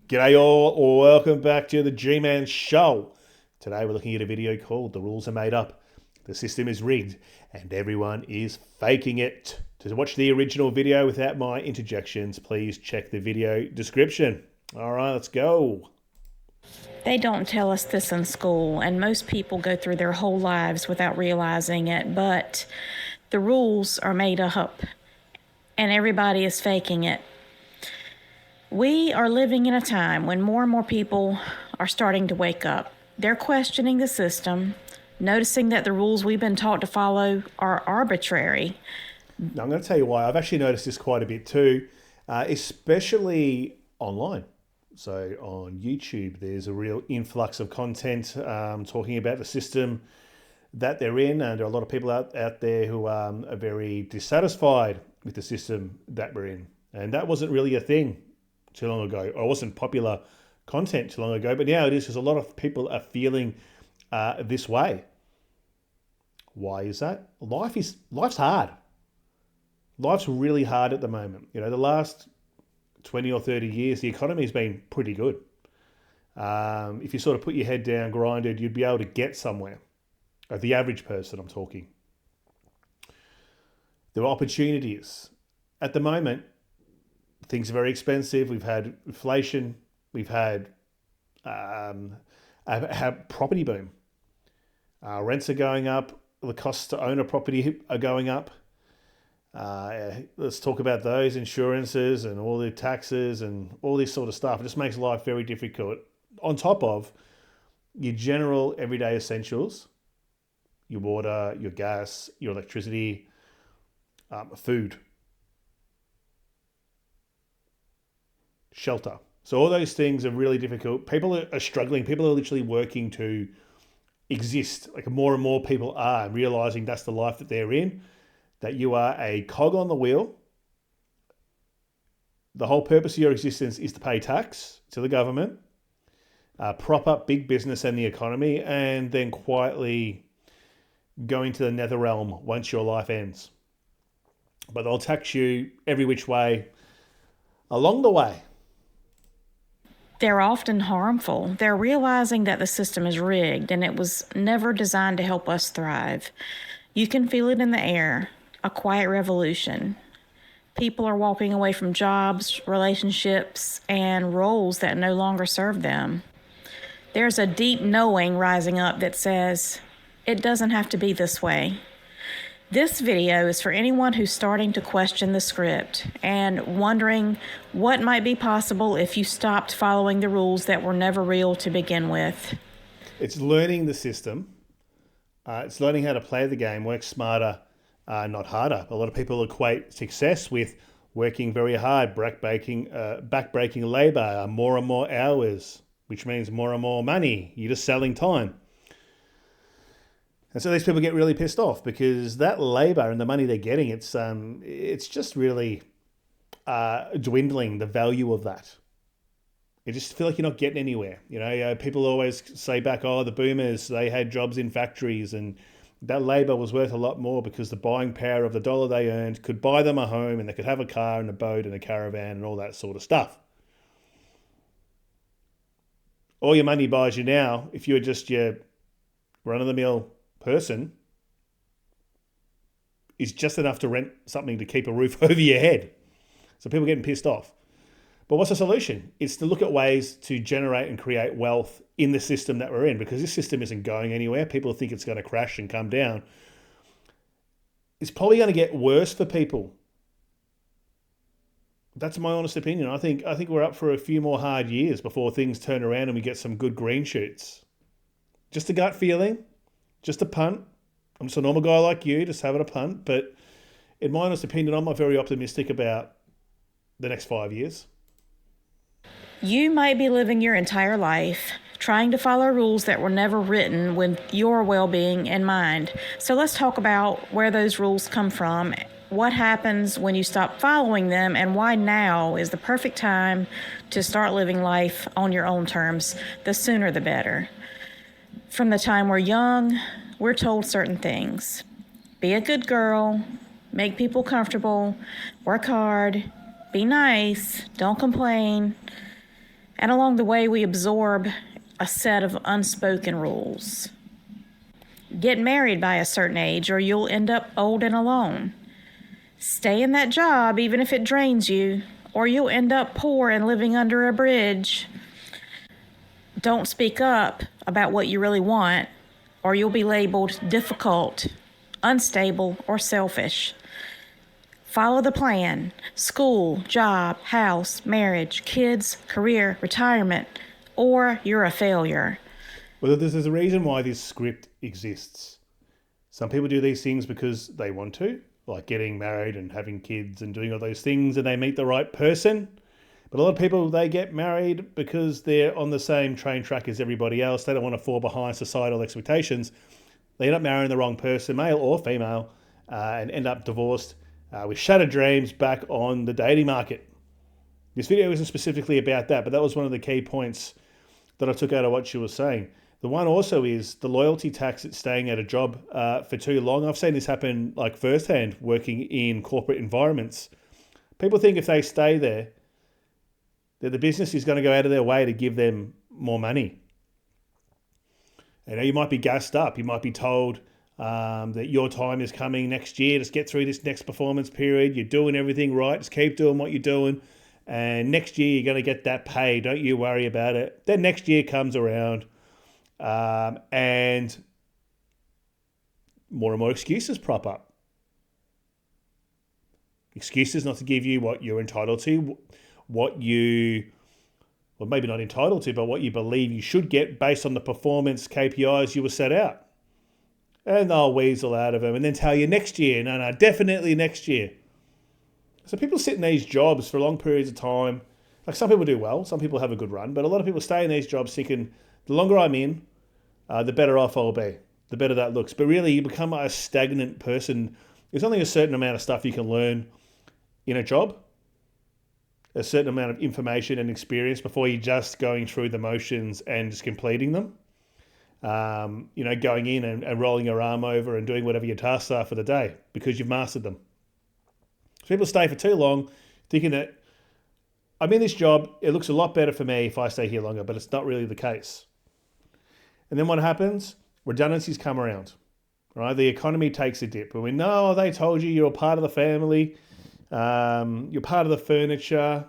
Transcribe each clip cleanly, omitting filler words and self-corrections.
G'day all, welcome back to the G-Man Show. Today we're looking at a video called The Rules Are Made Up, the System is Rigged, and Everyone is Faking It. To watch the original video without my interjections, please check the video description. Alright, let's go. They don't tell us this in school, and most people go through their whole lives without realizing it, but the rules are made up, and everybody is faking it. We are living in a time when more and more people are starting to wake up. They're questioning the system, noticing that the rules we've been taught to follow are arbitrary. Now I'm going to tell you why. I've actually noticed this quite a bit too, especially online. So on YouTube, there's a real influx of content talking about the system that they're in, and there are a lot of people out there who are very dissatisfied with the system that we're in. And that wasn't really a thing too long ago, or it wasn't popular content too long ago, but now it is because a lot of people are feeling this way. Why is that? Life's hard. Life's really hard at the moment. You know, the last 20 or 30 years, the economy's been pretty good. If you sort of put your head down, grinded, you'd be able to get somewhere. The average person, I'm talking. There are opportunities. At the moment, things are very expensive. We've had inflation. We've had a property boom. Rents are going up. The costs to own a property are going up. Let's talk about those insurances and all the taxes and all this sort of stuff. It just makes life very difficult. On top of your general everyday essentials, your water, your gas, your electricity, food, shelter. So all those things are really difficult. People are struggling. People are literally working to exist. Like more and more people are realizing that's the life that they're in, that you are a cog on the wheel. The whole purpose of your existence is to pay tax to the government, prop up big business and the economy, and then quietly go into the nether realm once your life ends. But they'll tax you every which way along the way. They're often harmful. They're realizing that the system is rigged and it was never designed to help us thrive. You can feel it in the air, a quiet revolution. People are walking away from jobs, relationships, and roles that no longer serve them. There's a deep knowing rising up that says, it doesn't have to be this way. This video is for anyone who's starting to question the script and wondering what might be possible if you stopped following the rules that were never real to begin with. It's learning the system. It's learning how to play the game, work smarter, not harder. A lot of people equate success with working very hard, backbreaking labor, more and more hours, which means more and more money. You're just selling time. And so these people get really pissed off because that labor and the money they're getting, it's just really dwindling the value of that. You just feel like you're not getting anywhere. You know, people always say back, oh, the boomers, they had jobs in factories and that labor was worth a lot more because the buying power of the dollar they earned could buy them a home and they could have a car and a boat and a caravan and all that sort of stuff. All your money buys you now, if you're just your run-of-the-mill person, is just enough to rent something to keep a roof over your head. So people are getting pissed off. But what's the solution? It's to look at ways to generate and create wealth in the system that we're in, because this system isn't going anywhere. People think it's going to crash and come down. It's probably going to get worse for people. That's my honest opinion. I think we're up for a few more hard years before things turn around and we get some good green shoots. Just a gut feeling, just a punt. I'm just a normal guy like you, just having a punt. But in my honest opinion, I'm not very optimistic about the next 5 years. You might be living your entire life trying to follow rules that were never written with your well-being in mind. So let's talk about where those rules come from, what happens when you stop following them, and why now is the perfect time to start living life on your own terms. The sooner the better. From the time we're young, we're told certain things. Be a good girl, make people comfortable, work hard, be nice, don't complain. And along the way, we absorb a set of unspoken rules. Get married by a certain age, or you'll end up old and alone. Stay in that job, even if it drains you, or you'll end up poor and living under a bridge. Don't speak up about what you really want, or you'll be labeled difficult, unstable, or selfish. Follow the plan: school, job, house, marriage, kids, career, retirement, or you're a failure. Well, there's a reason why this script exists. Some people do these things because they want to, like getting married and having kids and doing all those things, and they meet the right person. But a lot of people, they get married because they're on the same train track as everybody else. They don't want to fall behind societal expectations. They end up marrying the wrong person, male or female, and end up divorced with shattered dreams back on the dating market. This video isn't specifically about that, but that was one of the key points that I took out of what she was saying. The one also is the loyalty tax at staying at a job for too long. I've seen this happen like firsthand working in corporate environments. People think if they stay there, that the business is going to go out of their way to give them more money. You know, you might be gassed up. You might be told that your time is coming next year. Just get through this next performance period. You're doing everything right. Just keep doing what you're doing. And next year, you're going to get that pay. Don't you worry about it. Then next year comes around and more excuses prop up. Excuses not to give you what you're entitled to, what you, well, maybe not entitled to, but what you believe you should get based on the performance KPIs you were set out. And they'll weasel out of them and then tell you next year, no, definitely next year. So people sit in these jobs for long periods of time. Like some people do well, some people have a good run, but a lot of people stay in these jobs thinking, the longer I'm in, the better off I'll be, the better that looks. But really, you become a stagnant person. There's only a certain amount of stuff you can learn in a job, a certain amount of information and experience before you're just going through the motions and just completing them. Going in and rolling your arm over and doing whatever your tasks are for the day because you've mastered them. So people stay for too long thinking that I'm in this job, it looks a lot better for me if I stay here longer, but it's not really the case. And then what happens? Redundancies come around, right? The economy takes a dip. And we know they told you you're a part of the family, you're part of the furniture.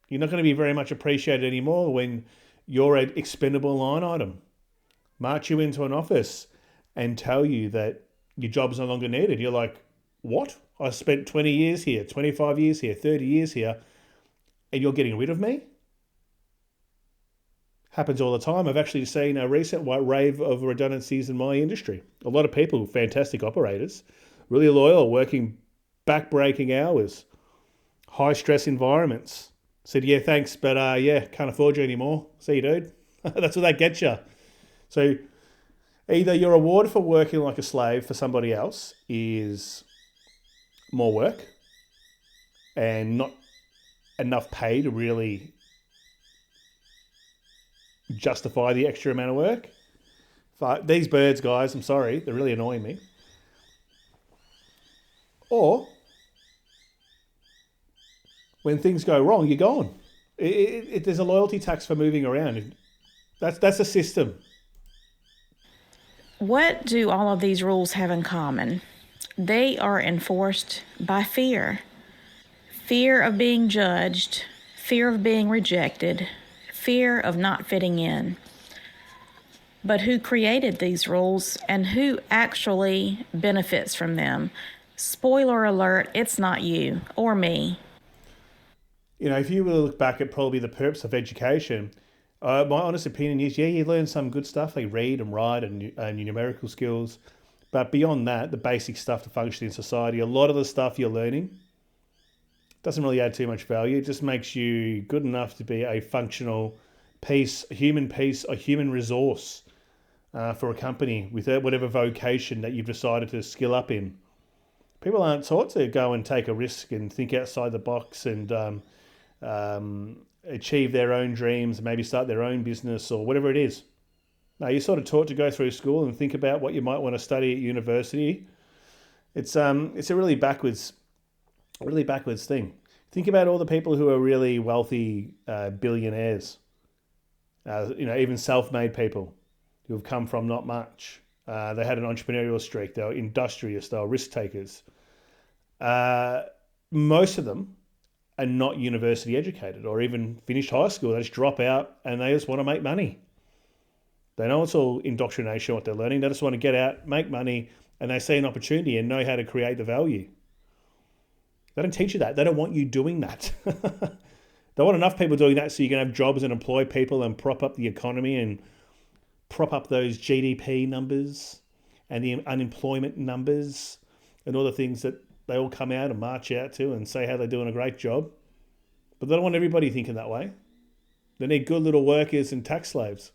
You're not going to be very much appreciated anymore when you're an expendable line item. March you into an office and tell you that your job's no longer needed. You're like, what? I spent 20 years here, 25 years here, 30 years here, and you're getting rid of me? Happens all the time. I've actually seen a recent wave of redundancies in my industry. A lot of people, fantastic operators, really loyal, working back-breaking hours, high-stress environments. Said, yeah, thanks, but can't afford you anymore. See you, dude. That's what that gets you. So either your reward for working like a slave for somebody else is more work and not enough pay to really justify the extra amount of work. These birds, guys, I'm sorry, they're really annoying me. Or when things go wrong, you're gone. There's a loyalty tax for moving around. That's a system. What do all of these rules have in common? They are enforced by fear. Fear of being judged, fear of being rejected, fear of not fitting in. But who created these rules and who actually benefits from them? Spoiler alert, it's not you or me. You know, if you were to look back at probably the purpose of education, my honest opinion is, yeah, you learn some good stuff, like read and write and your numerical skills. But beyond that, the basic stuff to function in society, a lot of the stuff you're learning doesn't really add too much value. It just makes you good enough to be a functional piece, a human resource for a company with whatever vocation that you've decided to skill up in. People aren't taught to go and take a risk and think outside the box and achieve their own dreams, maybe start their own business or whatever it is. No, you're sort of taught to go through school and think about what you might want to study at university. It's a really backwards thing. Think about all the people who are really wealthy billionaires, even self-made people who have come from not much. They had an entrepreneurial streak. They were industrious. They were risk takers. Most of them are not university educated or even finished high school. They just drop out and they just want to make money. They know it's all indoctrination, what they're learning. They just want to get out, make money, and they see an opportunity and know how to create the value. They don't teach you that. They don't want you doing that. They want enough people doing that so you can have jobs and employ people and prop up the economy and prop up those GDP numbers and the unemployment numbers and all the things that they all come out and march out to and say how they're doing a great job. But they don't want everybody thinking that way. They need good little workers and tax slaves.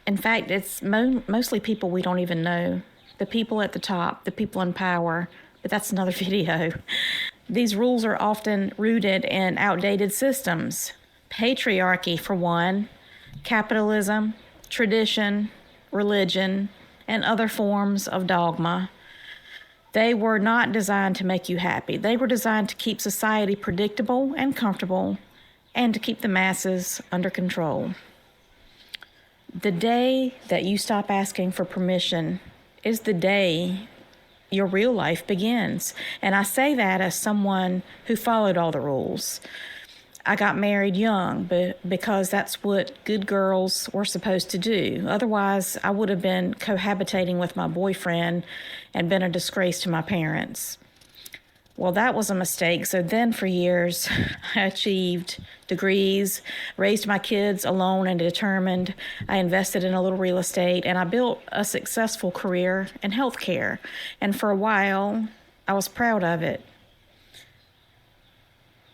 In fact, it's mostly people we don't even know. The people at the top, the people in power, but that's another video. These rules are often rooted in outdated systems. Patriarchy, for one, capitalism, tradition, religion, and other forms of dogma. They were not designed to make you happy. They were designed to keep society predictable and comfortable and to keep the masses under control. The day that you stop asking for permission is the day your real life begins. And I say that as someone who followed all the rules. I got married young because that's what good girls were supposed to do. Otherwise, I would have been cohabitating with my boyfriend and been a disgrace to my parents. Well, that was a mistake. So then for years, I achieved degrees, raised my kids alone and determined. I invested in a little real estate, and I built a successful career in healthcare. And for a while, I was proud of it.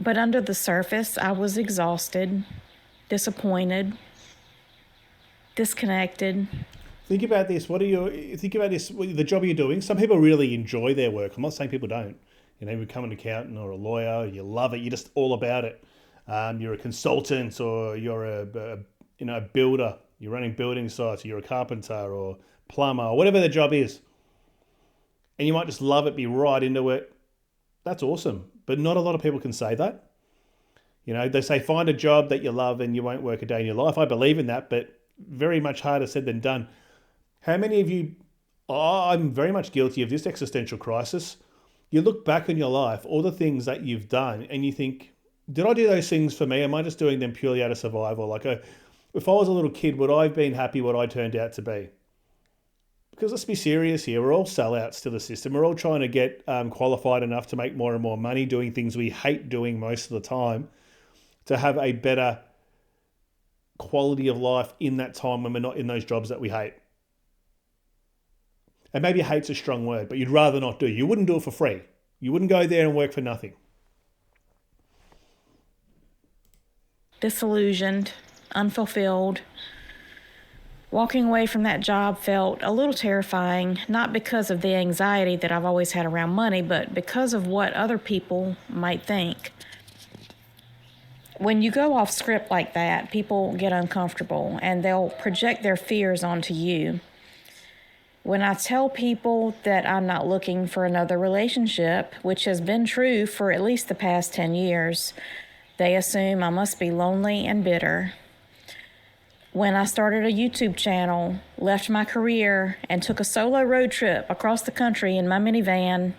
But under the surface, I was exhausted, disappointed, disconnected. Think about this. The job you're doing. Some people really enjoy their work. I'm not saying people don't. You become an accountant or a lawyer, you love it, you're just all about it. You're a consultant, or you're a builder, you're running building sites, or you're a carpenter or plumber, or whatever the job is. And you might just love it, be right into it. That's awesome. But not a lot of people can say that. They say find a job that you love and you won't work a day in your life. I believe in that, but very much harder said than done. How many of you, I'm very much guilty of this existential crisis. You look back on your life, all the things that you've done, and you think, did I do those things for me? Am I just doing them purely out of survival? If I was a little kid, would I have been happy what I turned out to be? Because let's be serious here. We're all sellouts to the system. We're all trying to get qualified enough to make more and more money doing things we hate doing most of the time to have a better quality of life in that time when we're not in those jobs that we hate. And maybe hate's a strong word, but you'd rather not do. You wouldn't do it for free. You wouldn't go there and work for nothing. Disillusioned, unfulfilled. Walking away from that job felt a little terrifying, not because of the anxiety that I've always had around money, but because of what other people might think. When you go off script like that, people get uncomfortable and they'll project their fears onto you. When I tell people that I'm not looking for another relationship, which has been true for at least the past 10 years, they assume I must be lonely and bitter. When I started a YouTube channel, left my career, and took a solo road trip across the country in my minivan,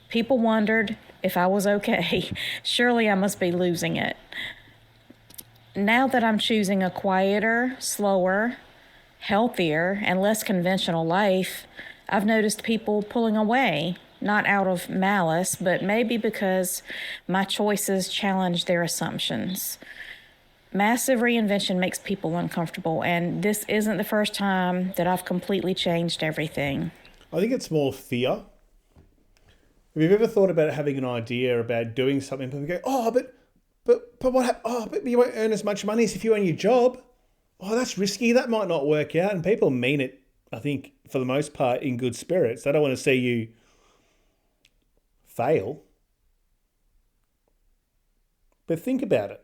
people wondered if I was okay. Surely I must be losing it. Now that I'm choosing a quieter, slower, healthier, and less conventional life, I've noticed people pulling away, not out of malice, but maybe because my choices challenge their assumptions. Massive reinvention makes people uncomfortable, and this isn't the first time that I've completely changed everything. I think it's more fear. Have you ever thought about having an idea about doing something, and go, but what? But you won't earn as much money as if you own your job. Oh, that's risky. That might not work out. And people mean it, I think, for the most part, in good spirits. They don't want to see you fail. But think about it.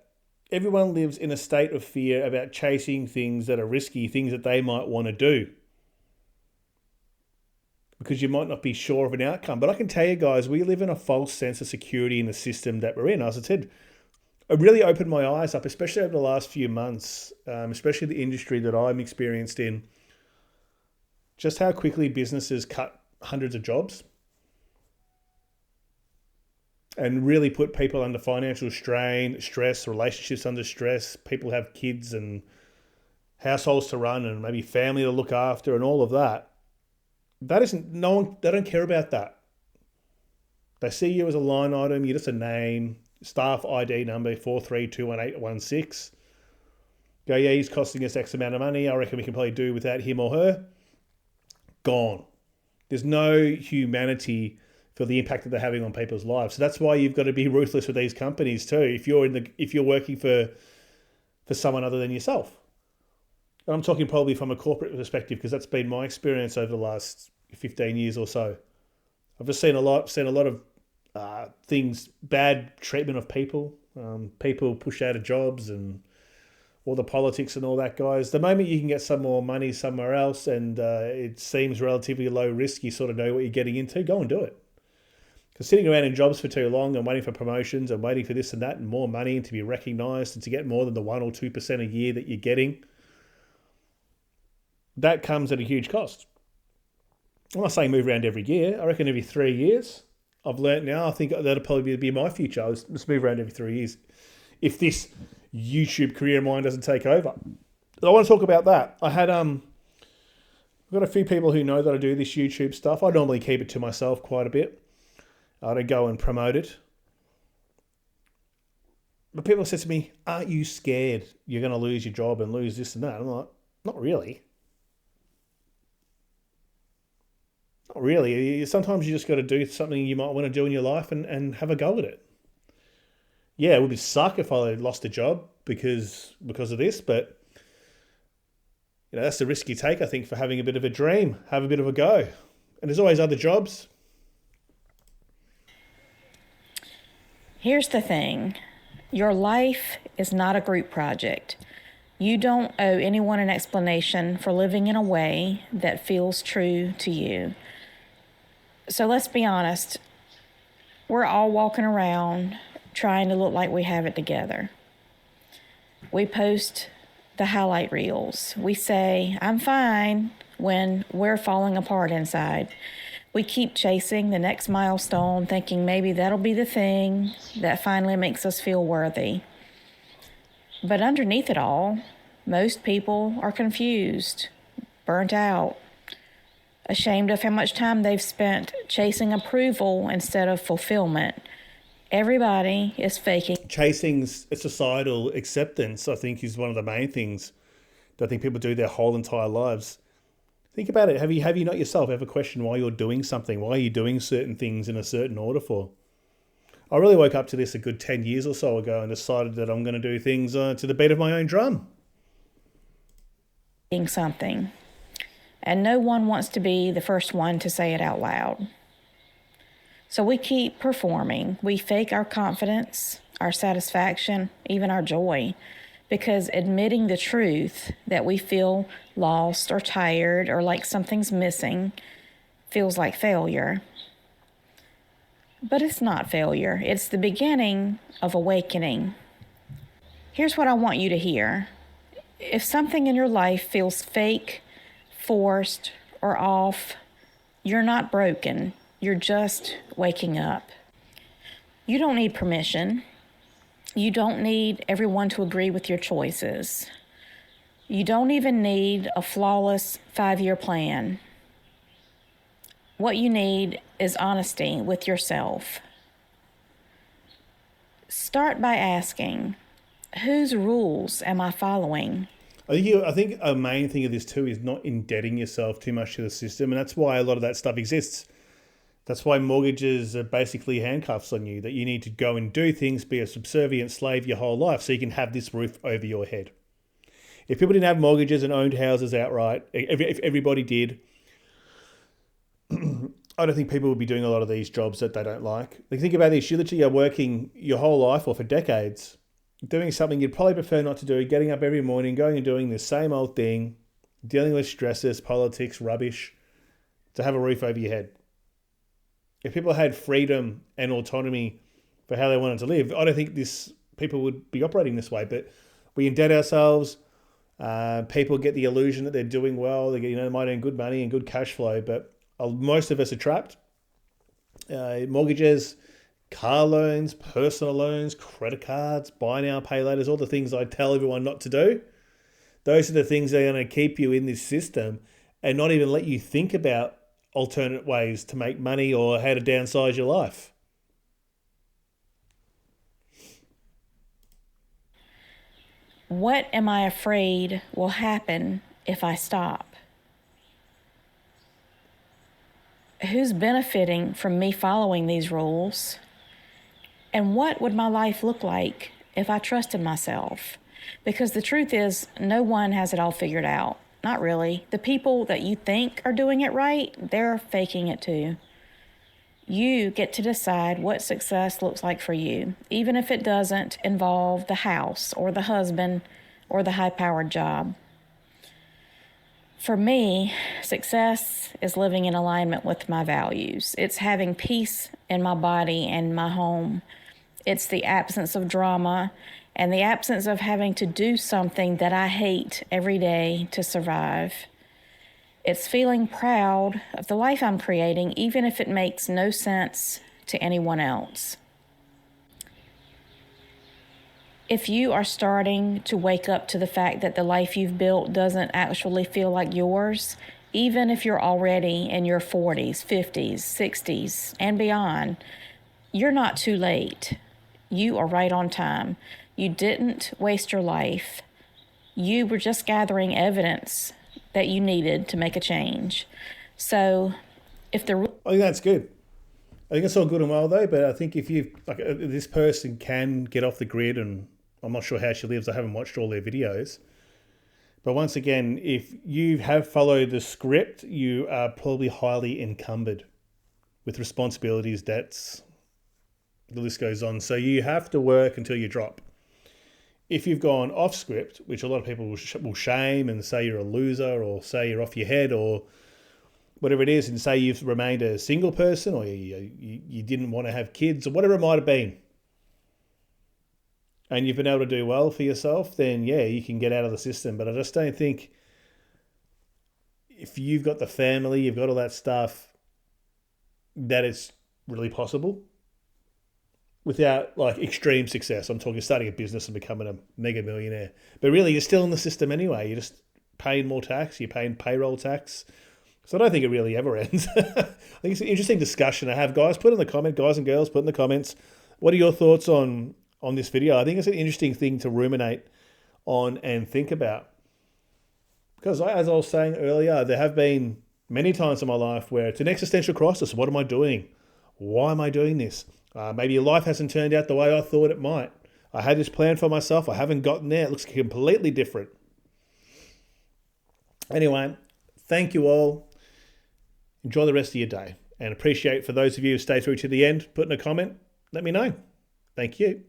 Everyone lives in a state of fear about chasing things that are risky, things that they might want to do. because you might not be sure of an outcome. But I can tell you guys, we live in a false sense of security in the system that we're in. As I said, it really opened my eyes up, especially over the last few months, especially the industry that I'm experienced in, just how quickly businesses cut hundreds of jobs and really put people under financial strain, stress, relationships under stress. People have kids and households to run and maybe family to look after and all of that. That isn't, no one, they don't care about that. They see you as a line item, you're just a name, staff ID number 43218816. Go, yeah, he's costing us X amount of money. I reckon we can probably do without him or her. Gone. There's no humanity for the impact that they're having on people's lives. So that's why you've got to be ruthless with these companies too. If you're working for someone other than yourself. And I'm talking probably from a corporate perspective because that's been my experience over the last 15 years or so. I've just seen a lot of things, bad treatment of people, people pushed out of jobs and all the politics and all that, guys. The moment you can get some more money somewhere else and it seems relatively low risk, you sort of know what you're getting into, go and do it. Because sitting around in jobs for too long and waiting for promotions and waiting for this and that and more money and to be recognised and to get more than the 1 or 2% a year that you're getting, that comes at a huge cost. I'm not saying move around every year. I reckon every 3 years. I've learnt now. I think that'll probably be my future. I'll just move around every 3 years. If this YouTube career of mine doesn't take over. I want to talk about that. I've got a few people who know that I do this YouTube stuff. I normally keep it to myself quite a bit. I don't go and promote it. But people said to me, aren't you scared you're going to lose your job and lose this and that? I'm like, not really. Not really. Sometimes you just got to do something you might want to do in your life and have a go at it. Yeah, it would be suck if I lost a job because of this, but that's the risk you take, I think, for having a bit of a dream, have a bit of a go. And there's always other jobs. Here's the thing. Your life is not a group project. You don't owe anyone an explanation for living in a way that feels true to you. So let's be honest. We're all walking around trying to look like we have it together. We post the highlight reels. We say, I'm fine, when we're falling apart inside. We keep chasing the next milestone, thinking maybe that'll be the thing that finally makes us feel worthy. But underneath it all, most people are confused, burnt out, ashamed of how much time they've spent chasing approval instead of fulfillment. Everybody is faking. Chasing societal acceptance, I think, is one of the main things that I think people do their whole entire lives. Think about it. Have you not yourself ever questioned why you're doing something? Why are you doing certain things in a certain order for? I really woke up to this a good 10 years or so ago and decided that I'm going to do things to the beat of my own drum. Something. And no one wants to be the first one to say it out loud. So we keep performing. We fake our confidence, our satisfaction, even our joy, because admitting the truth that we feel lost or tired or like something's missing feels like failure. But it's not failure. It's the beginning of awakening. Here's what I want you to hear. If something in your life feels fake, forced, or off, you're not broken. You're just waking up. You don't need permission. You don't need everyone to agree with your choices. You don't even need a flawless 5-year plan. What you need is honesty with yourself. Start by asking, whose rules am I following? I think a main thing of this too is not indebting yourself too much to the system, and that's why a lot of that stuff exists. That's why mortgages are basically handcuffs on you, that you need to go and do things, be a subservient slave your whole life so you can have this roof over your head. If people didn't have mortgages and owned houses outright, if everybody did, I don't think people would be doing a lot of these jobs that they don't like. Like, think about this. You literally are working your whole life or for decades doing something you'd probably prefer not to do, getting up every morning, going and doing the same old thing, dealing with stresses, politics, rubbish. to have a roof over your head. If people had freedom and autonomy for how they wanted to live, I don't think people would be operating this way. But we indebt ourselves. People get the illusion that they're doing well. They get, they might earn good money and good cash flow, but most of us are trapped. Mortgages, car loans, personal loans, credit cards, buy now, pay later, all the things I tell everyone not to do. Those are the things that are going to keep you in this system and not even let you think about alternate ways to make money or how to downsize your life. What am I afraid will happen if I stop? Who's benefiting from me following these rules? And what would my life look like if I trusted myself? Because the truth is, no one has it all figured out. Not really. The people that you think are doing it right, they're faking it too. You get to decide what success looks like for you, even if it doesn't involve the house or the husband or the high-powered job. For me, success is living in alignment with my values. It's having peace in my body and my home. It's the absence of drama and the absence of having to do something that I hate every day to survive. It's feeling proud of the life I'm creating, even if it makes no sense to anyone else. If you are starting to wake up to the fact that the life you've built doesn't actually feel like yours, even if you're already in your 40s, 50s, 60s, and beyond, you're not too late. You are right on time. You didn't waste your life. You were just gathering evidence that you needed to make a change. So if the... I think that's good. I think it's all good and well though, but I think if this person can get off the grid, and I'm not sure how she lives, I haven't watched all their videos. But once again, if you have followed the script, you are probably highly encumbered with responsibilities, debts, the list goes on. So you have to work until you drop. If you've gone off script, which a lot of people will shame and say you're a loser or say you're off your head or whatever it is, and say you've remained a single person or you didn't want to have kids or whatever it might have been, and you've been able to do well for yourself, then yeah, you can get out of the system. But I just don't think if you've got the family, you've got all that stuff, that it's really possible without like extreme success. I'm talking starting a business and becoming a mega millionaire. But really, you're still in the system anyway. You're just paying more tax. You're paying payroll tax. So I don't think it really ever ends. I think it's an interesting discussion to have. Guys and girls, put in the comments, what are your thoughts on this video? I think it's an interesting thing to ruminate on and think about. Because as I was saying earlier, there have been many times in my life where it's an existential crisis. What am I doing? Why am I doing this? Maybe your life hasn't turned out the way I thought it might. I had this plan for myself. I haven't gotten there. It looks completely different. Anyway, thank you all. Enjoy the rest of your day. And appreciate for those of you who stay through to the end, put in a comment. Let me know. Thank you.